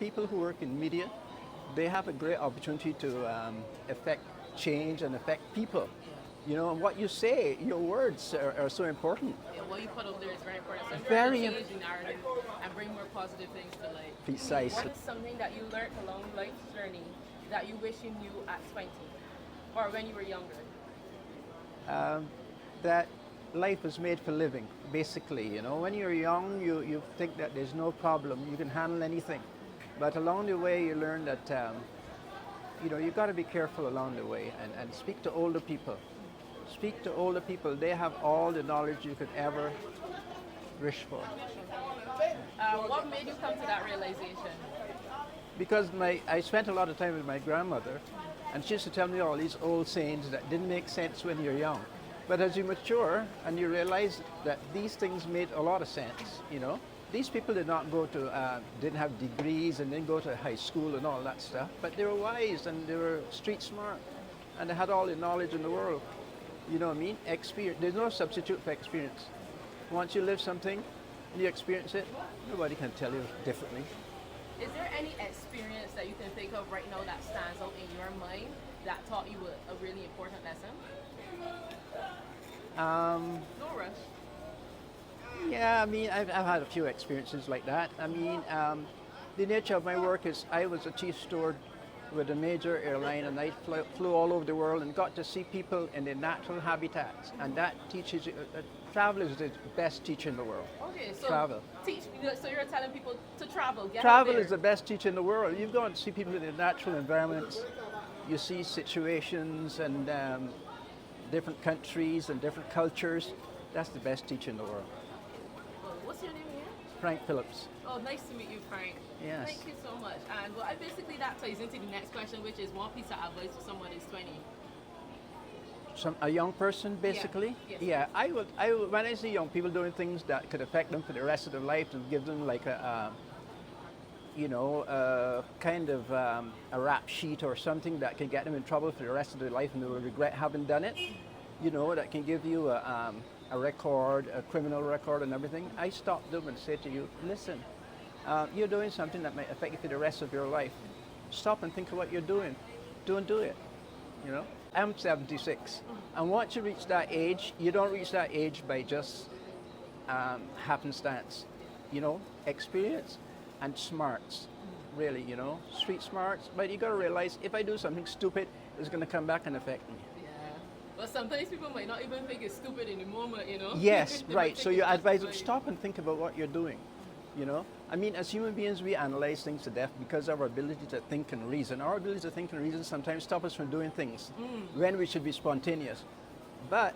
people who work in media, they have a great opportunity to affect change and affect people. You know, and what you say, your words are so important. Yeah, what you put out there is very important. So if you're Very to change the narrative and bring more positive things to life. precise. What is something that you learned along life's journey that you wish you knew at 20 or when you were younger? That life is made for living, basically. You know, when you're young, you think that there's no problem, you can handle anything. But along the way, you learn that, you know, you've got to be careful along the way and speak to older people. Speak to older people. They have all the knowledge you could ever wish for. What made you come to that realization? Because I spent a lot of time with my grandmother, and she used to tell me all these old sayings that didn't make sense when you're young. But as you mature and you realize that these things made a lot of sense, you know. These people did not go to, didn't have degrees and didn't go to high school and all that stuff, but they were wise and they were street smart and they had all the knowledge in the world. You know what I mean? Experience. There's no substitute for experience. Once you live something and you experience it, nobody can tell you differently. Is there any experience that you can think of right now that stands out in your mind that taught you a really important lesson? No rush. Yeah, I mean, I've had a few experiences like that. I mean, the nature of my work is I was a chief steward with a major airline, and I flew all over the world and got to see people in their natural habitats, and that teaches you. Travel is the best teacher in the world. Okay, so Travel. So you're telling people to travel, get out Travel there. is the best teacher in the world. You've gone to see people in their natural environments. You see situations and different countries and different cultures. That's the best teacher in the world. What's your name again? Frank Phillips. Oh, nice to meet you, Frank. Yes. Thank you so much. And well, basically that ties into the next question, which is one piece of advice for someone who's 20. A young person, basically. Yes. Yeah, I would. When I see young people doing things that could affect them for the rest of their life, and give them like a kind of a rap sheet or something that can get them in trouble for the rest of their life, and they will regret having done it. You know, that can give you a record, a criminal record, and everything. I stop them and say to you, listen, you're doing something that might affect you for the rest of your life. Stop and think of what you're doing. Don't do it. You know. I'm 76, and once you reach that age, you don't reach that age by just happenstance. You know, experience and smarts, really. You know, street smarts. But you got to realize, if I do something stupid, it's going to come back and affect me. Yeah. But sometimes people might not even think it's stupid in the moment, you know? Yes, They might right. think So it's you just advise them, like- stop and think about what you're doing. You know, I mean, as human beings, we analyze things to death because of our ability to think and reason. Our ability to think and reason sometimes stop us from doing things when we should be spontaneous. But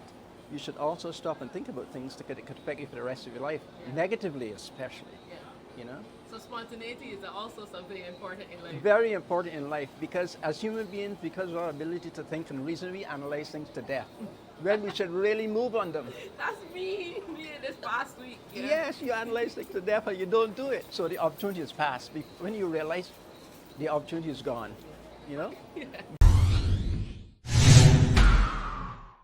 you should also stop and think about things that could affect you for the rest of your life, negatively especially. Yeah. You know, So spontaneity is also something important in life. very important in life because as human beings, because of our ability to think and reason, we analyze things to death when we should really move on them. That's me this past week. Yeah. Yes, you analyze things to death and you don't do it. So the opportunity is passed. When you realize the opportunity is gone, you know?